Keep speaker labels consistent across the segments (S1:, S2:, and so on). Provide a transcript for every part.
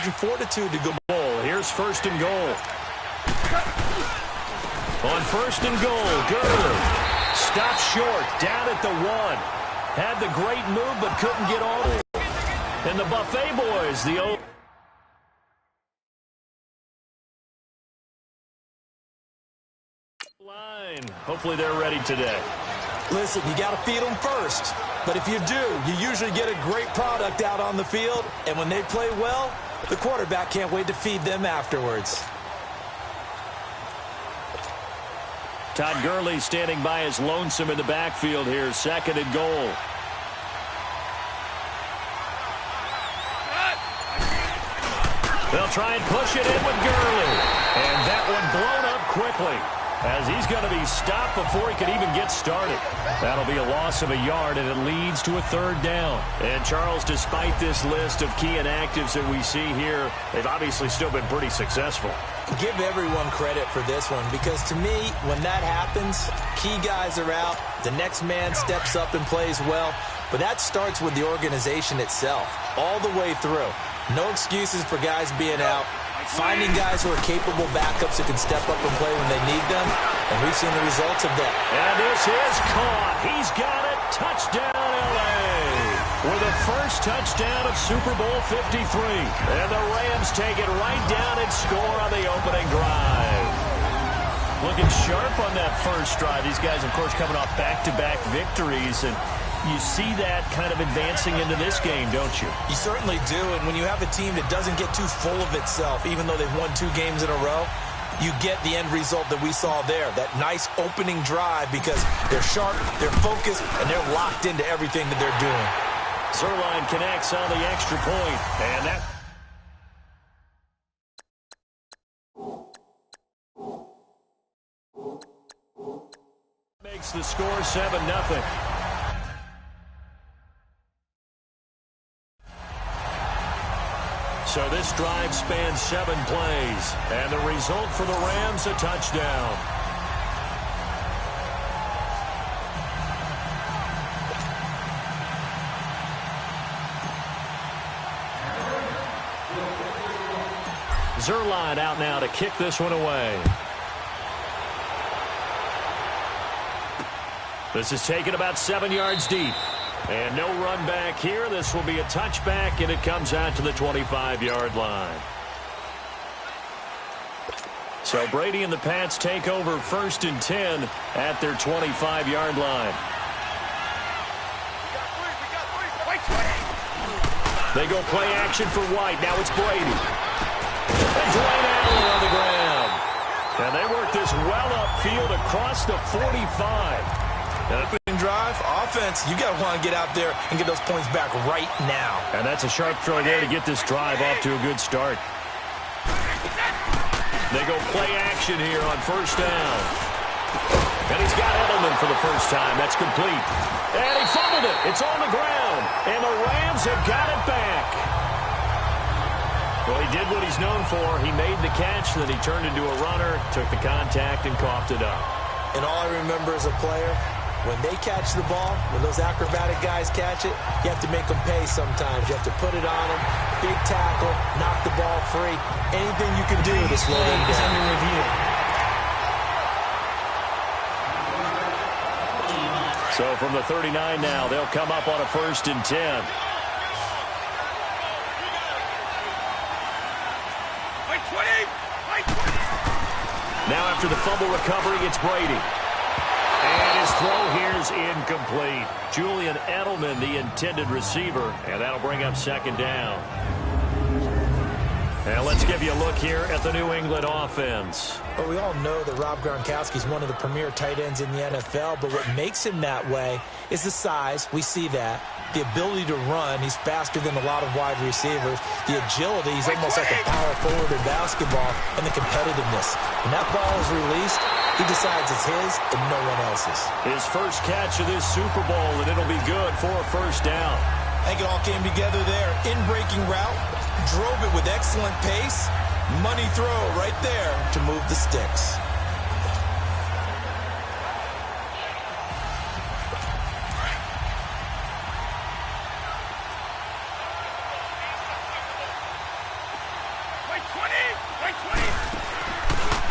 S1: your fortitude to go.
S2: Here's first and goal. On first and goal, Gurley stopped short, down at the 1. Had the great move, but couldn't get on. And the Buffet boys, the line. Hopefully they're ready today.
S1: Listen, you got to feed them first. But if you do, you usually get a great product out on the field. And when they play well, the quarterback can't wait to feed them afterwards.
S2: Todd Gurley standing by his lonesome in the backfield here. Second and goal. They'll try and push it in with Gurley. And that one blown up quickly, as he's going to be stopped before he can even get started. That'll be a loss of a yard, and it leads to a third down. And, Charles, despite this list of key inactives that we see here, they've obviously still been pretty successful.
S1: Give everyone credit for this one, because to me, when that happens, key guys are out, the next man steps up and plays well, but that starts with the organization itself, all the way through. No excuses for guys being out. Finding guys who are capable backups who can step up and play when they need them, and we've seen the results of that.
S2: And this is caught. He's got it. Touchdown, L.A. with the first touchdown of Super Bowl 53. And the Rams take it right down and score on the opening drive. Looking sharp on that first drive. These guys, of course, coming off back-to-back victories, and you see that kind of advancing into this game, don't you?
S1: You certainly do, and when you have a team that doesn't get too full of itself, even though they've won 2 games in a row, you get the end result that we saw there, that nice opening drive, because they're sharp, they're focused, and they're locked into everything that they're doing.
S2: Zerline connects on the extra point, and that makes the score 7-0. So this drive spans 7 plays, and the result for the Rams, a touchdown. Zerline out now to kick this one away. This is taken about 7 yards deep. And no run back here. This will be a touchback, and it comes out to the 25-yard line. So Brady and the Pats take over 1st and 10 at their 25-yard line. They go play action for White. Now it's Brady. And Dwayne Allen on the ground. And they work this well upfield across the 45.
S1: Opening drive, offense, you got to want to get out there and get those points back right now.
S2: And that's a sharp throw there to get this drive off to a good start. They go play action here on 1st down. And he's got Edelman for the first time. That's complete. And he fumbled it. It's on the ground. And the Rams have got it back. Well, he did what he's known for. He made the catch, then he turned into a runner, took the contact, and coughed it up.
S1: And all I remember as a player, when they catch the ball, when those acrobatic guys catch it, you have to make them pay sometimes. You have to put it on them, big tackle, knock the ball free. Anything you can do to slow them down. Under review.
S2: So from the 39 now, they'll come up on a 1st and 10. Now after the fumble recovery, it's Brady. And his throw here is incomplete. Julian Edelman, the intended receiver, and that'll bring up 2nd down. And let's give you a look here at the New England offense.
S1: Well, we all know that Rob Gronkowski is one of the premier tight ends in the NFL, but what makes him that way is the size. We see that. The ability to run. He's faster than a lot of wide receivers. The agility. He's almost like a power forward in basketball. And the competitiveness. When that ball is released, he decides it's his and no one else's.
S2: His first catch of this Super Bowl, and it'll be good for a 1st down.
S1: I think it all came together there. In-breaking route. Drove it with excellent pace. Money throw right there to move the sticks.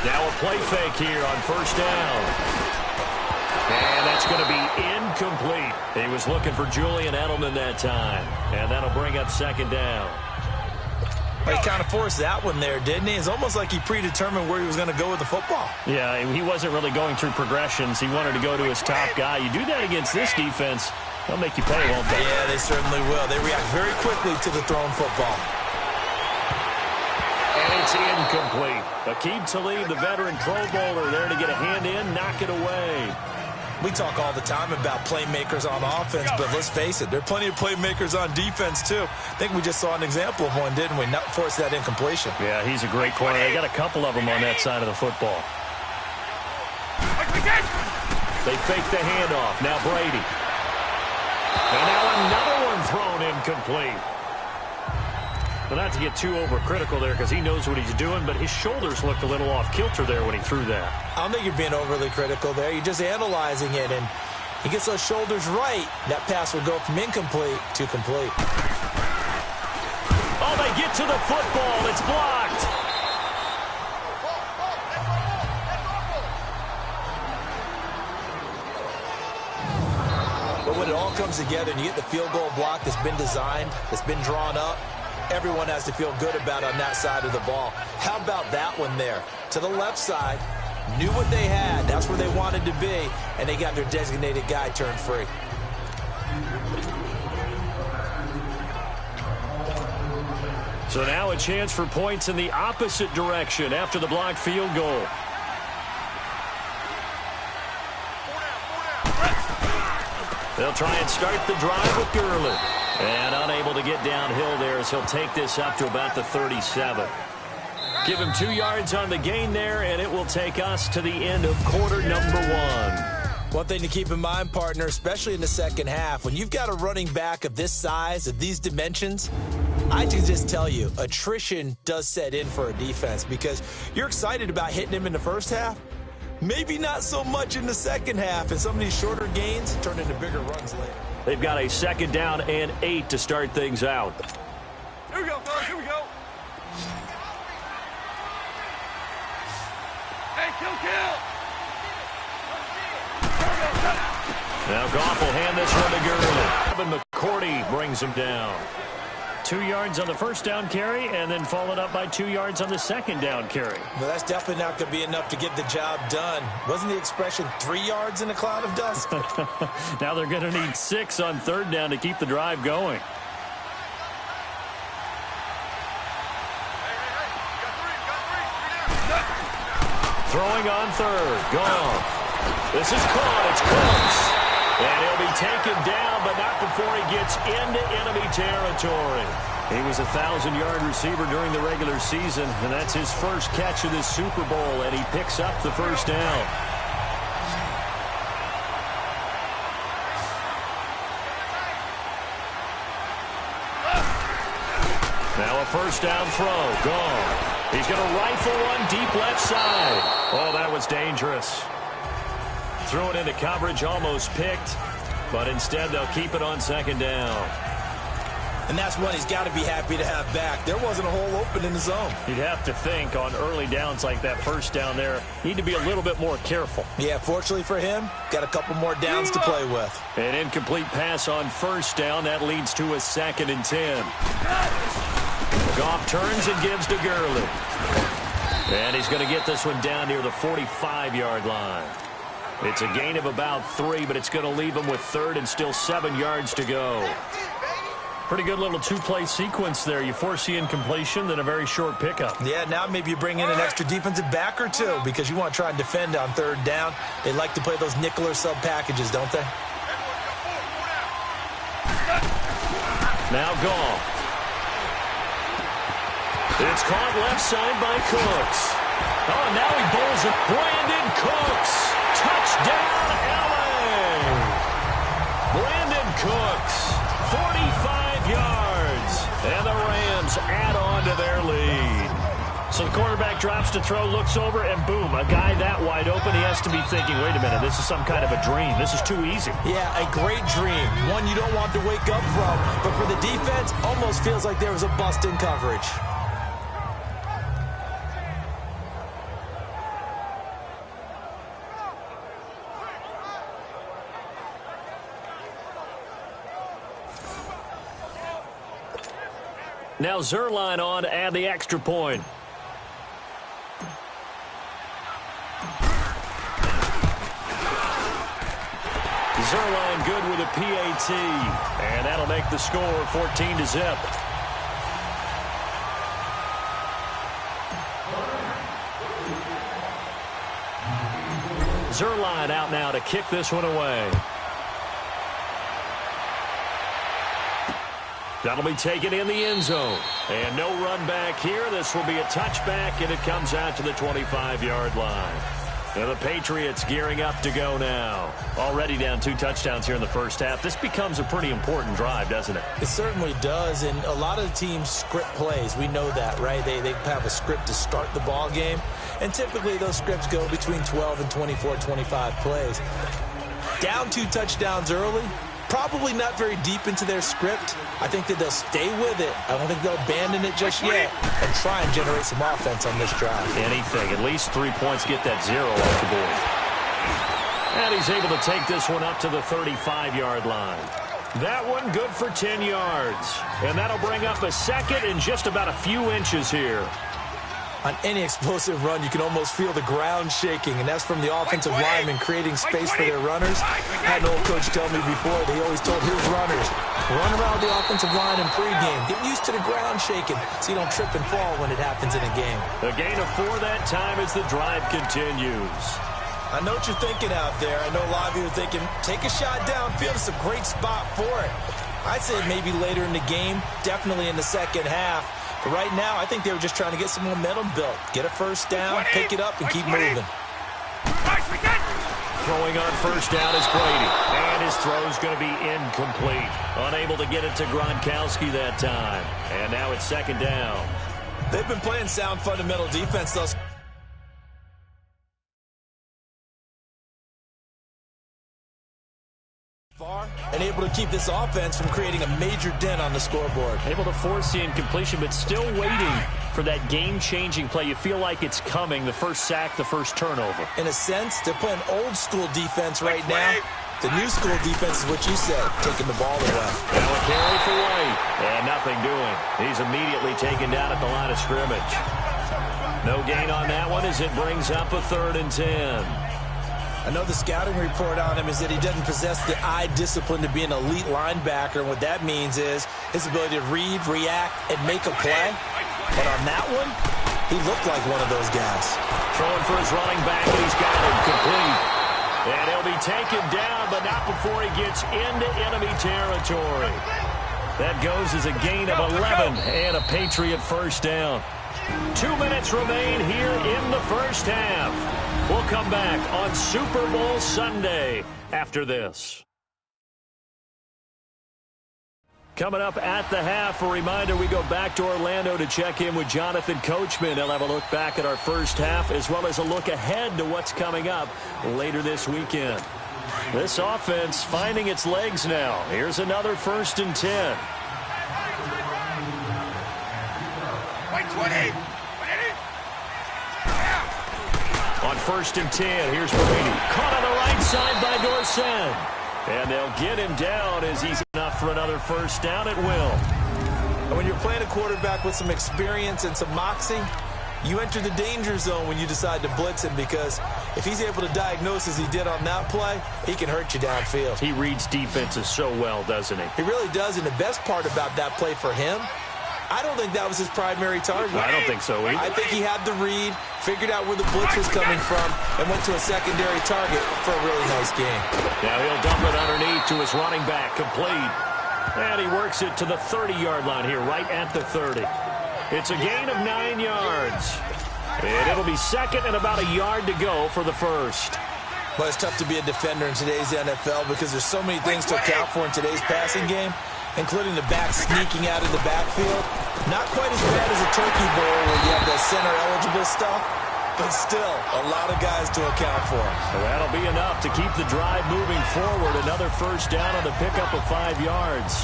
S2: Now a play fake here on first down. And that's going to be incomplete. He was looking for Julian Edelman that time. And that'll bring up second down.
S1: He kind of forced that one there, didn't he? It's almost like he predetermined where he was going to go with the football.
S2: Yeah, he wasn't really going through progressions. He wanted to go to his top guy. You do that against this defense, they'll make you pay, won't they?
S1: Yeah, they certainly will. They react very quickly to the thrown football.
S2: And it's incomplete. Aqib Talib, the veteran Pro Bowler, there to get a hand in, knock it away.
S1: We talk all the time about playmakers on offense, but let's face it, there are plenty of playmakers on defense, too. I think we just saw an example of one, didn't we? Not force that incompletion.
S2: Yeah, he's a great corner. They got a couple of them on that side of the football. They fake the handoff. Now Brady. And now another one thrown incomplete. Well, not to get too overcritical there because he knows what he's doing, but his shoulders looked a little off kilter there when he threw that.
S1: I don't think you're being overly critical there. You're just analyzing it, and he gets those shoulders right. That pass will go from incomplete to complete.
S2: Oh, they get to the football. It's blocked.
S1: But when it all comes together and you get the field goal block that's been designed, that's been drawn up, everyone has to feel good about on that side of the ball. How about that one there? To the left side, knew what they had. That's where they wanted to be, and they got their designated guy turned free.
S2: So now a chance for points in the opposite direction after the blocked field goal. They'll try and start the drive with Gurley. And unable to get downhill there as he'll take this up to about the 37. Give him 2 yards on the gain there, and it will take us to the end of quarter number 1.
S1: One thing to keep in mind, partner, especially in the second half, when you've got a running back of this size, of these dimensions, I can just tell you, attrition does set in for a defense because you're excited about hitting him in the first half. Maybe not so much in the second half, and some of these shorter gains turn into bigger runs later.
S2: They've got a 2nd down and 8 to start things out.
S3: Here we go, fellas. Here we go. Hey, kill.
S2: Now Goff will hand this one to Gurley. Evan McCourty brings him down. 2 yards on the first down carry, and then followed up by 2 yards on the second down carry.
S1: Well, that's definitely not going to be enough to get the job done. Wasn't the expression 3 yards in a cloud of dust?
S2: Now they're going to need 6 on 3rd down to keep the drive going. Throwing on 3rd. Goff. This is caught. It's Cooks. And he'll be taken down, but not before he gets into enemy territory. He was a 1,000-yard receiver during the regular season, and that's his first catch of this Super Bowl, and he picks up the first down. Now a first down throw. Gone. He's going to rifle one deep left side. Oh, that was dangerous. Threw it into coverage, almost picked, but instead they'll keep it on 2nd down.
S1: And that's one he's got to be happy to have back. There wasn't a hole open in the zone.
S2: You'd have to think on early downs like that first down there, need to be a little bit more careful.
S1: Yeah, fortunately for him, got a couple more downs to play with.
S2: An incomplete pass on first down. That leads to a 2nd and 10. Goff turns and gives to Gurley. And he's going to get this one down near the 45-yard line. It's a gain of about 3, but it's going to leave him with 3rd and still 7 yards to go. Pretty good little 2-play sequence there. You force the incompletion, then a very short pickup.
S1: Yeah, now maybe you bring in an extra defensive back or 2 because you want to try and defend on 3rd down. They like to play those nickel or sub packages, don't they?
S2: Now Goff. It's caught left side by Cooks. Oh, now he bowls it. Brandon Cooks. Touchdown, LA. Brandon Cooks, 45 yards. And the Rams add on to their lead. So the quarterback drops to throw, looks over, and boom, a guy that wide open, he has to be thinking, wait a minute, this is some kind of a dream. This is too easy.
S1: Yeah, a great dream. One you don't want to wake up from. But for the defense, almost feels like there was a bust in coverage.
S2: Now Zerline on to add the extra point. Zerline good with a PAT. And that'll make the score 14-0. Zerline out now to kick this one away. That'll be taken in the end zone. And no run back here. This will be a touchback, and it comes out to the 25-yard line. And the Patriots gearing up to go now. Already down 2 touchdowns here in the first half. This becomes a pretty important drive, doesn't it?
S1: It certainly does, and a lot of the teams script plays. We know that, right? They have a script to start the ball game, and typically those scripts go between 12 and 24, 25 plays. Down 2 touchdowns early, probably not very deep into their script. I think that they'll stay with it. I don't think they'll abandon it just yet and try and generate some offense on this drive.
S2: Anything. At least 3 points, get that 0 off the board. And he's able to take this one up to the 35-yard line. That one good for 10 yards. And that'll bring up a second in just about a few inches here.
S1: On any explosive run, you can almost feel the ground shaking, and that's from the offensive linemen creating space for their runners. I had an old coach tell me before, they always told his runners, run around the offensive line in pregame. Get used to the ground shaking so you don't trip and fall when it happens in a game.
S2: A gain of 4 that time as the drive continues.
S1: I know what you're thinking out there. I know a lot of you are thinking, take a shot downfield. It's a great spot for it. I'd say maybe later in the game, definitely in the second half. But right now, I think they were just trying to get some momentum built. Get a first down, pick it up, and keep moving.
S2: Throwing on first down is Brady. And his throw's going to be incomplete. Unable to get it to Gronkowski that time. And now it's second down.
S1: They've been playing sound fundamental defense thus far, and able to keep this offense from creating a major dent on the scoreboard.
S2: Able to force the incompletion, but still waiting for that game-changing play. You feel like it's coming, the first sack, the first turnover.
S1: In a sense, they're playing old-school defense right now. The new school defense is what you said, taking the ball away.
S2: Now a carry for White, and nothing doing. He's immediately taken down at the line of scrimmage. No gain on that one as it brings up a 3rd and 10.
S1: I know the scouting report on him is that he doesn't possess the eye discipline to be an elite linebacker, and what that means is his ability to read, react, and make a play. But on that one, he looked like one of those guys.
S2: Throwing for his running back, and he's got it complete. And he'll be taken down, but not before he gets into enemy territory. That goes as a gain of 11 and a Patriot first down. 2 minutes remain here in the first half. We'll come back on Super Bowl Sunday after this. Coming up at the half, a reminder, we go back to Orlando to check in with Jonathan Coachman. He'll have a look back at our first half as well as a look ahead to what's coming up later this weekend. This offense finding its legs now. Here's another 1st and 10.
S3: White 20.
S2: On 1st and 10, here's Brady. Caught on the right side by Dorsett. And they'll get him down as he's enough for another first down at will.
S1: And when you're playing a quarterback with some experience and some moxie, you enter the danger zone when you decide to blitz him, because if he's able to diagnose as he did on that play, he can hurt you downfield.
S2: He reads defenses so well, doesn't he?
S1: He really does, and the best part about that play for him, I don't think that was his primary target.
S2: I don't think so either.
S1: I think he had the read, figured out where the blitz was coming from, and went to a secondary target for a really nice game.
S2: Now he'll dump it underneath to his running back, complete. And he works it to the 30-yard line here, right at the 30. It's a gain of 9 yards. And it'll be second and about a yard to go for the first.
S1: Well, it's tough to be a defender in today's NFL because there's so many things to account for in today's passing game, including the back sneaking out of the backfield. Not quite as bad as a turkey bowl where you have the center-eligible stuff, but still a lot of guys to account for.
S2: Well, that'll be enough to keep the drive moving forward. Another first down on the pickup of 5 yards.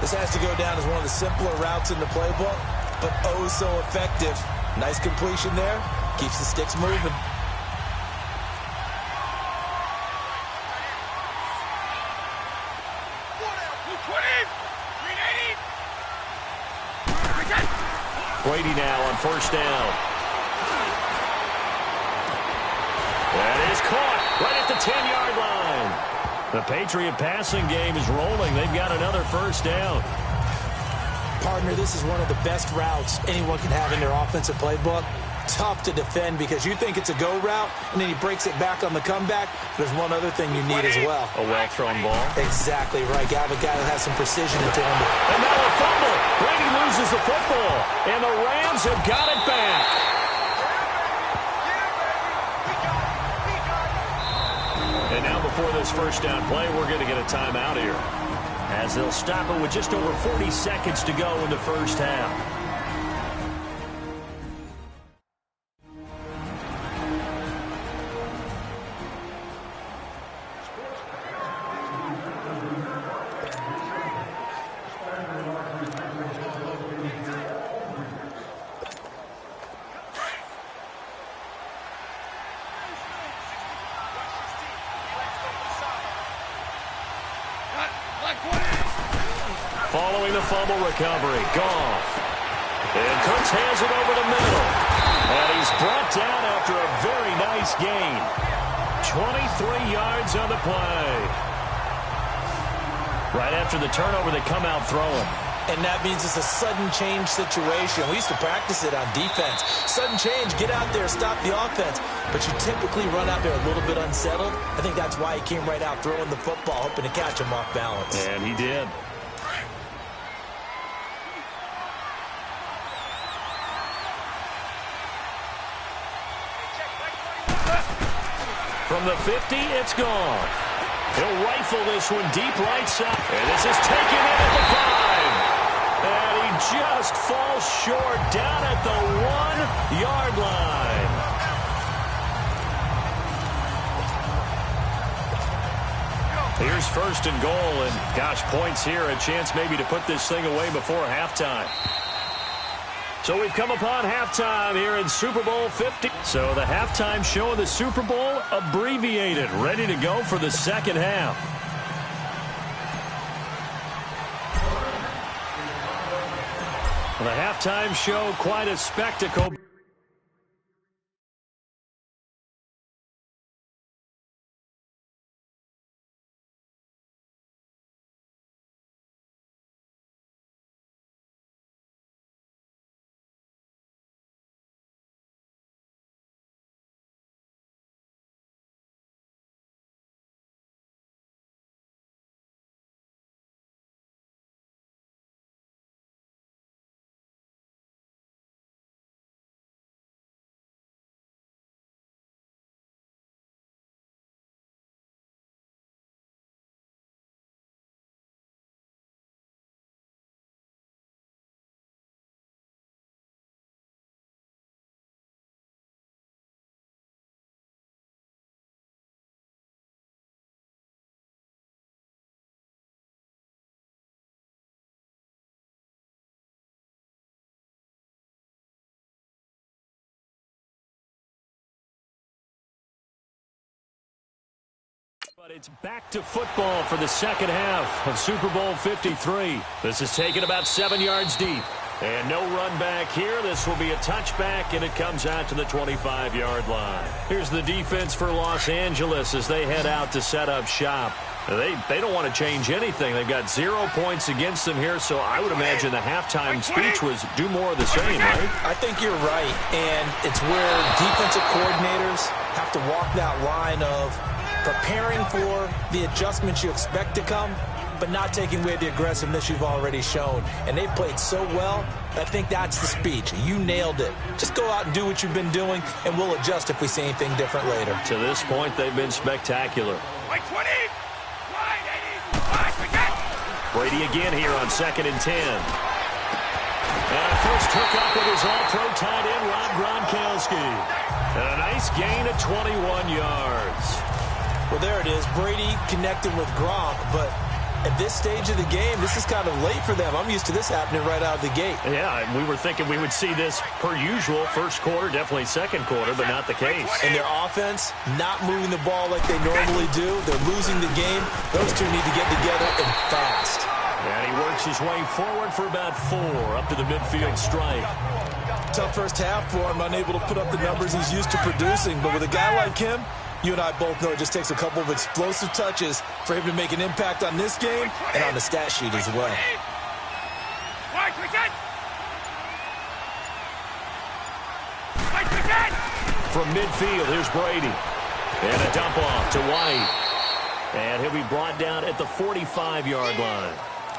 S1: This has to go down as one of the simpler routes in the playbook, but oh so effective. Nice completion there. Keeps the sticks moving.
S2: Brady now on first down. That is caught right at the 10-yard line. The Patriot passing game is rolling. They've got another first down.
S1: Partner, this is one of the best routes anyone can have in their offensive playbook. Tough to defend because you think it's a go route, and then he breaks it back on the comeback. There's one other thing you need as well.
S2: A well-thrown ball.
S1: Exactly right. Got a guy that has some precision into him.
S2: And now a fumble. Brady loses the football, and the Rams have got it back. And now before this first down play, we're going to get a timeout here, as they'll stop it with just over 40 seconds to go in the first half. Following the fumble recovery, Goff. And Cooks hands it over the middle. And he's brought down after a very nice gain. 23 yards on the play. Right after the turnover, they come out throwing.
S1: And that means it's a sudden change situation. We used to practice it on defense. Sudden change, get out there, stop the offense. But you typically run out there a little bit unsettled. I think that's why he came right out throwing the football, hoping to catch him off balance.
S2: And he did. From the 50, it's gone. He'll rifle this one deep right side. And this is taken in at the 5. And he just falls short down at the 1-yard line. Here's first and goal. And, gosh, points here. A chance maybe to put this thing away before halftime. So we've come upon halftime here in Super Bowl 50. So the halftime show of the Super Bowl abbreviated, ready to go for the second half. The halftime show, quite a spectacle. But it's back to football for the second half of Super Bowl 53. This is taken about 7 yards deep. And no run back here. This will be a touchback, and it comes out to the 25-yard line. Here's the defense for Los Angeles as they head out to set up shop. They don't want to change anything. They've got 0 points against them here, so I would imagine the halftime speech was do more of the same, right?
S1: I think you're right, and it's where defensive coordinators have to walk that line of preparing for the adjustments you expect to come, but not taking away the aggressiveness you've already shown. And they've played so well, I think that's the speech. You nailed it. Just go out and do what you've been doing, and we'll adjust if we see anything different later.
S2: To this point, they've been spectacular.
S3: Wide 20. Wide 80.
S2: Brady again here on 2nd and 10. And a first hookup with his all-pro tight end, Rob Gronkowski. And a nice gain of 21 yards.
S1: Well, there it is. Brady connected with Gronk, but at this stage of the game, this is kind of late for them. I'm used to this happening right out of the gate.
S2: Yeah, we were thinking we would see this per usual. First quarter, definitely second quarter, but not the case.
S1: And their offense not moving the ball like they normally do. They're losing the game. Those two need to get together and fast.
S2: And he works his way forward for about 4 up to the midfield stripe.
S1: tough first half for him, unable to put up the numbers he's used to producing. But with a guy like him, you and I both know it just takes a couple of explosive touches for him to make an impact on this game and on the stat sheet as well.
S2: From midfield, here's Brady. And a dump off to White. And he'll be brought down at the 45-yard line.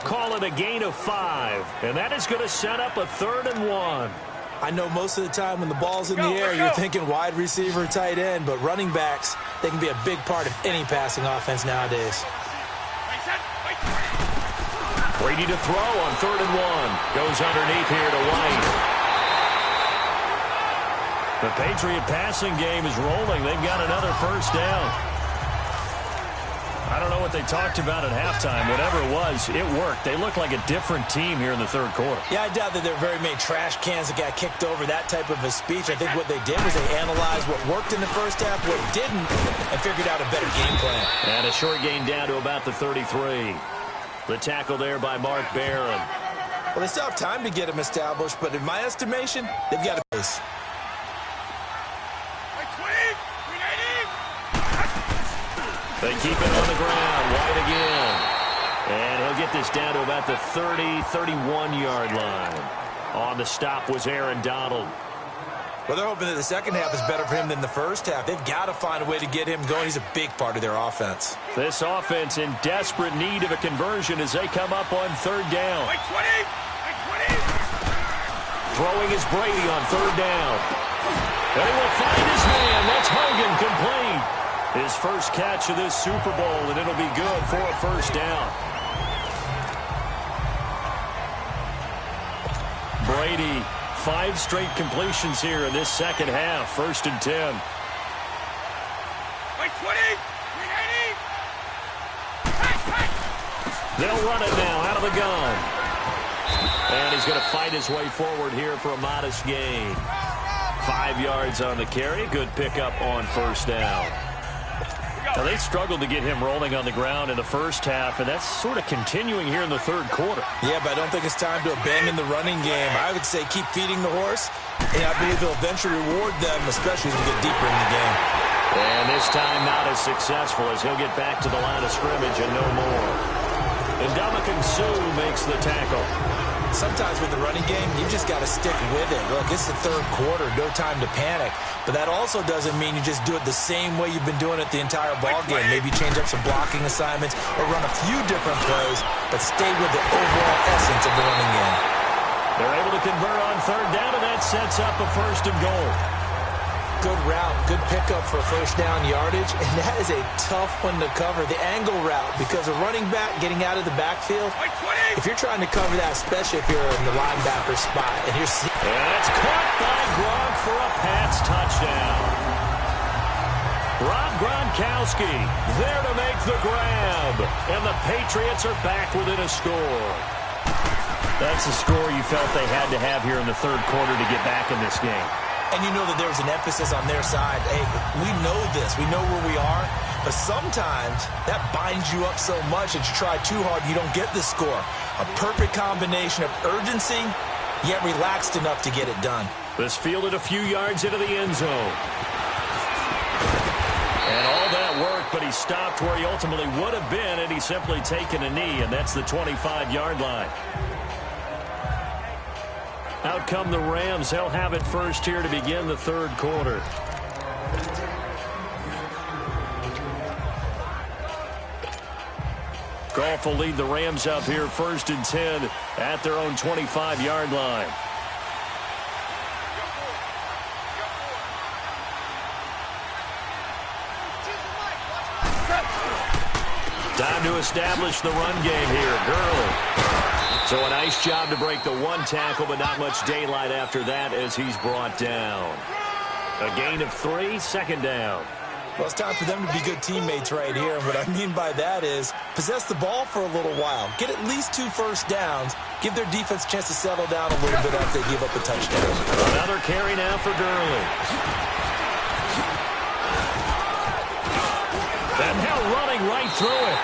S2: Call it a gain of 5. And that is going to set up a 3rd and 1.
S1: I know most of the time when the ball's in the air, you're thinking wide receiver, tight end, but running backs, they can be a big part of any passing offense nowadays.
S2: Brady to throw on 3rd and 1. Goes underneath here to White. The Patriot passing game is rolling. They've got another first down. I don't know what they talked about at halftime. Whatever it was, it worked. They look like a different team here in the 3rd quarter.
S1: Yeah, I doubt that there are very many trash cans that got kicked over, that type of a speech. I think what they did was they analyzed what worked in the first half, what didn't, and figured out a better game plan.
S2: And a short gain down to about the 33. The tackle there by Mark Barron.
S1: Well, they still have time to get him established, but in my estimation, they've got a pace.
S2: They keep it on the ground. White again. And he'll get this down to about the 30, 31-yard line. On the stop was Aaron Donald.
S1: Well, they're hoping that the second half is better for him than the first half. They've got to find a way to get him going. He's a big part of their offense.
S2: This offense in desperate need of a conversion as they come up on 3rd down. Throwing is Brady on 3rd down. And he will find his man. That's Hogan complete. His first catch of this Super Bowl, and it'll be good for a first down. Brady, 5 straight completions here in this second half. 1st and 10. They'll run it now out of the gun. And he's going to fight his way forward here for a modest gain. 5 yards on the carry. Good pickup on first down. Now, they struggled to get him rolling on the ground in the first half, and that's sort of continuing here in the 3rd quarter.
S1: Yeah, but I don't think it's time to abandon the running game. I would say keep feeding the horse, and I believe he'll eventually reward them, especially as we get deeper in the game.
S2: And this time not as successful as he'll get back to the line of scrimmage and no more. And Ndamukong Suh makes the tackle.
S1: Sometimes with the running game, you just got to stick with it. Look, it's the 3rd quarter, no time to panic. But that also doesn't mean you just do it the same way you've been doing it the entire ball game. Maybe change up some blocking assignments or run a few different plays, but stay with the overall essence of the running game.
S2: They're able to convert on 3rd down, and that sets up a 1st and goal.
S1: Good route, good pickup for first down yardage, and that is a tough one to cover, the angle route, because a running back getting out of the backfield, if you're trying to cover that, especially if you're in the linebacker spot, and you're seeing...
S2: And it's caught by Gronk for a Pats touchdown. Rob Gronkowski there to make the grab, and the Patriots are back within a score. That's the score you felt they had to have here in the 3rd quarter to get back in this game.
S1: And you know that there was an emphasis on their side. Hey, we know this. We know where we are. But sometimes that binds you up so much that you try too hard, you don't get the score. A perfect combination of urgency, yet relaxed enough to get it done.
S2: This fielded a few yards into the end zone. And all that work, but he stopped where he ultimately would have been, and he's simply taken a knee, and that's the 25-yard line. Out come the Rams. They'll have it first here to begin the 3rd quarter. Goff will lead the Rams up here 1st and 10 at their own 25-yard line. Time to establish the run game here. Gurley. So a nice job to break the 1 tackle, but not much daylight after that as he's brought down. A gain of 3, 2nd down.
S1: Well, it's time for them to be good teammates right here. And what I mean by that is possess the ball for a little while. Get at least 2 first downs. Give their defense a chance to settle down a little bit after they give up a touchdown.
S2: Another carry now for Gurley. And now running right through it.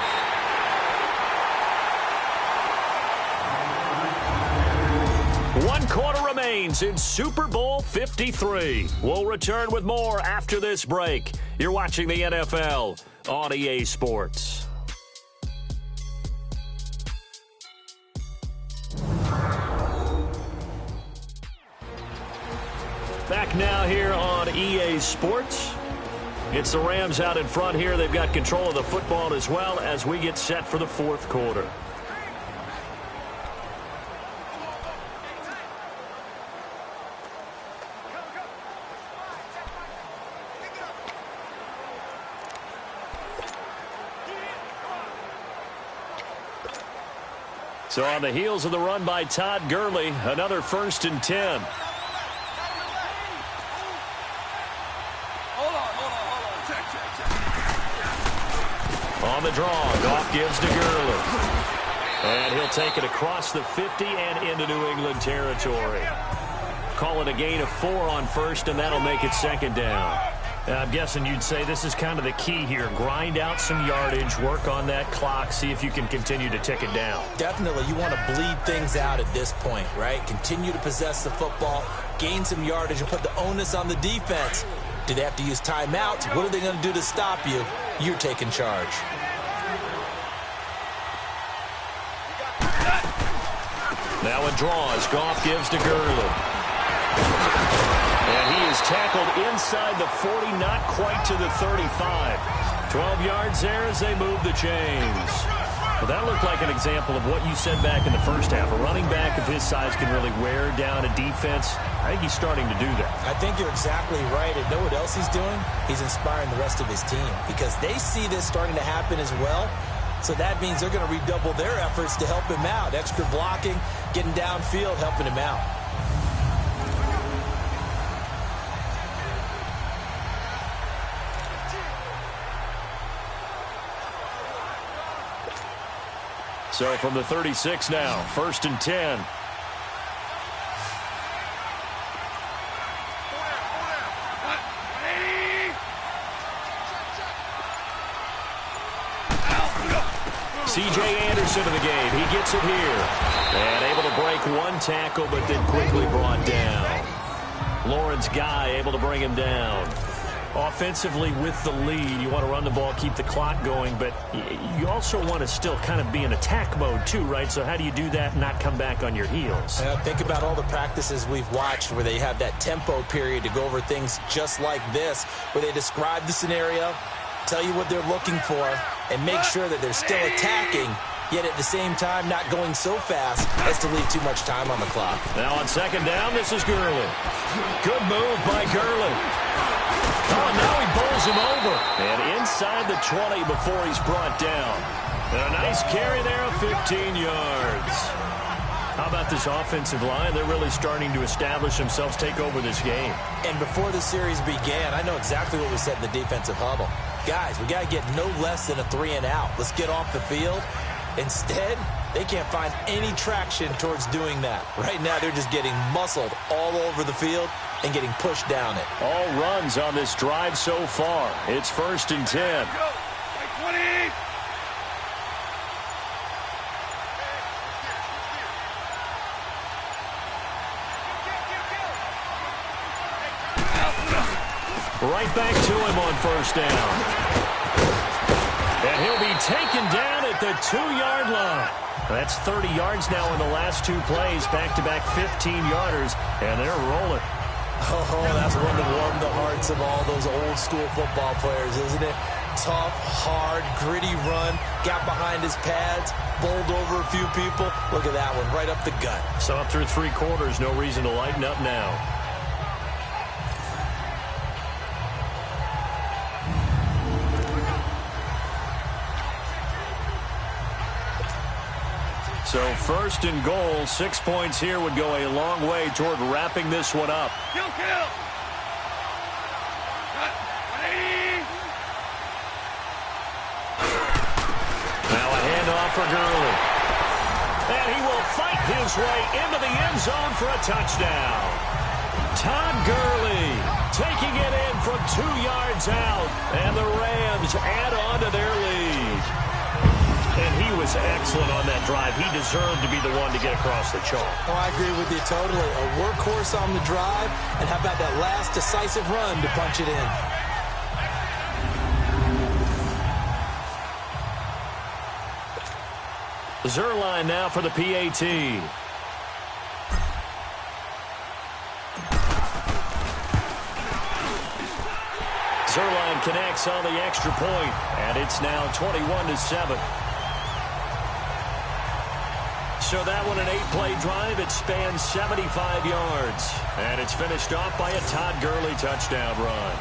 S2: One quarter remaining. reigns in Super Bowl 53. We'll return with more after this break. You're watching the NFL on EA Sports. Back now here on EA Sports. It's the Rams out in front here. They've got control of the football as well as we get set for the fourth quarter. So on the heels of the run by Todd Gurley, another 1st and 10. On the draw, Goff gives to Gurley. And he'll take it across the 50 and into New England territory. Call it a gain of 4 on 1st, and that'll make it 2nd down. I'm guessing you'd say this is kind of the key here. Grind out some yardage, work on that clock, see if you can continue to tick it down.
S1: Definitely, you want to bleed things out at this point, right? Continue to possess the football, gain some yardage, and put the onus on the defense. Do they have to use timeouts? What are they going to do to stop you? You're taking charge.
S2: Now it draws. Goff gives to Gurley. And he is tackled inside the 40, not quite to the 35. 12 yards there as they move the chains. Well, that looked like an example of what you said back in the first half. A running back of his size can really wear down a defense. I think he's starting to do that.
S1: I think you're exactly right. And know what else he's doing? He's inspiring the rest of his team because they see this starting to happen as well. So that means they're going to redouble their efforts to help him out. Extra blocking, getting downfield, helping him out.
S2: So from the 36 now, 1st and 10. C.J. Anderson in the game. He gets it here. And able to break one tackle, but then quickly brought down. Lawrence Guy able to bring him down. Offensively with the lead, you want to run the ball, keep the clock going, but you also want to still kind of be in attack mode too, right? So how do you do that and not come back on your heels?
S1: Think about all the practices we've watched where they have that tempo period to go over things just like this, where they describe the scenario, tell you what they're looking for, and make sure that they're still attacking, yet at the same time not going so fast as to leave too much time on the clock.
S2: Now on 2nd down, this is Gurley. Good move by Gurley. Oh, now he bowls him over. And inside the 20 before he's brought down. And a nice carry there of 15 yards. How about this offensive line? They're really starting to establish themselves, take over this game.
S1: And before the series began, I know exactly what we said in the defensive huddle. Guys, we got to get no less than a 3-and-out. Let's get off the field. Instead, they can't find any traction towards doing that. Right now, they're just getting muscled all over the field and getting pushed down it.
S2: All runs on this drive so far. It's 1st and 10. Right back to him on 1st down. And he'll be taken down at the 2-yard line. That's 30 yards now in the last 2 plays. Back-to-back 15-yarders, and they're rolling.
S1: Oh, that's one to warm the hearts of all those old-school football players, isn't it? Tough, hard, gritty run. Got behind his pads, bowled over a few people. Look at that one, right up the gut.
S2: So up through 3 quarters, no reason to lighten up now. So 1st and goal, 6 points here would go a long way toward wrapping this one up.
S3: Kill.
S2: Now a handoff for Gurley. And he will fight his way into the end zone for a touchdown. Todd Gurley taking it in from 2 yards out. And the Rams add on to their lead. And he was excellent on that drive. He deserved to be the one to get across the chalk.
S1: Oh, I agree with you totally. A workhorse on the drive, and how about that last decisive run to punch it in?
S2: Zerline now for the PAT. Zerline connects on the extra point, and it's now 21-7. So that one, an 8-play drive. It spans 75 yards, and it's finished off by a Todd Gurley touchdown run.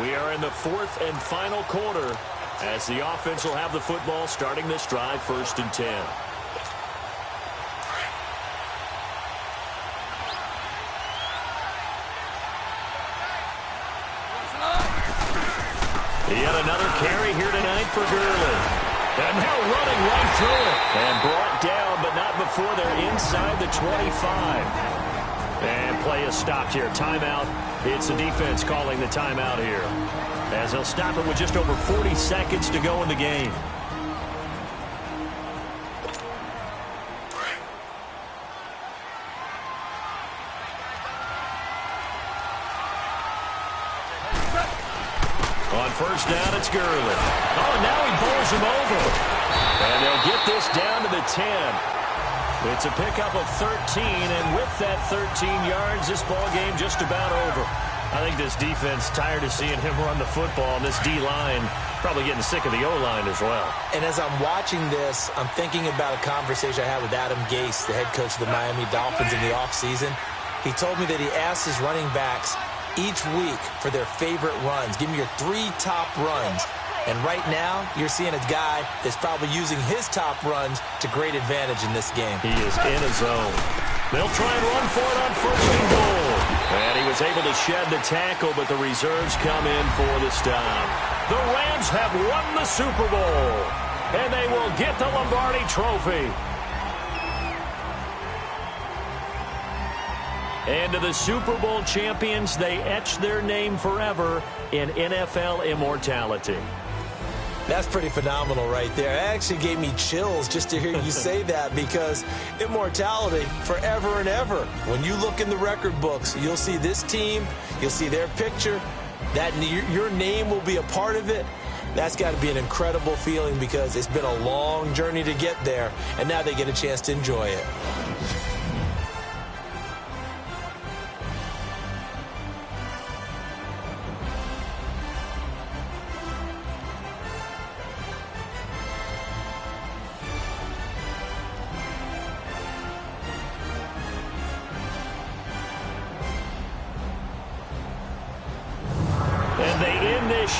S2: We are in the fourth and final quarter as the offense will have the football starting this drive, 1st and 10. Yet another carry here tonight for Gurley. And now running right through it. And brought down, but not before they're inside the 25. And play is stopped here. Timeout. It's the defense calling the timeout here, as they'll stop it with just over 40 seconds to go in the game. On 1st down, it's Gurley. Oh, now he bowls him over. And they'll get this down to the 10. It's a pickup of 13, and with that 13 yards, this ball game just about over. I think this defense tired of seeing him run the football, and this D-line probably getting sick of the O-line as well.
S1: And as I'm watching this, I'm thinking about a conversation I had with Adam Gase, the head coach of the Miami Dolphins in the offseason. He told me that he asked his running backs each week for their favorite runs. Give me your 3 top runs. And right now, you're seeing a guy that's probably using his top runs to great advantage in this game.
S2: He is in his zone. They'll try and run for it on 1st and goal. And he was able to shed the tackle, but the reserves come in for the stop. The Rams have won the Super Bowl, and they will get the Lombardi Trophy. And to the Super Bowl champions, they etch their name forever in NFL immortality.
S1: That's pretty phenomenal right there. It actually gave me chills just to hear you say that, because immortality forever and ever. When you look in the record books, you'll see this team, you'll see their picture, that your name will be a part of it. That's got to be an incredible feeling, because it's been a long journey to get there, and now they get a chance to enjoy it.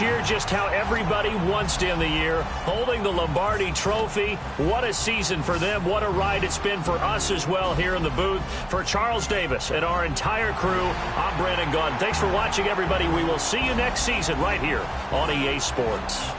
S2: Year just how everybody wants to end the year, holding the Lombardi Trophy. What a season for them. What a ride it's been for us as well here in the booth. For Charles Davis and our entire crew, I'm Brandon Gaudin. Thanks for watching, everybody. We will see you next season right here on EA Sports.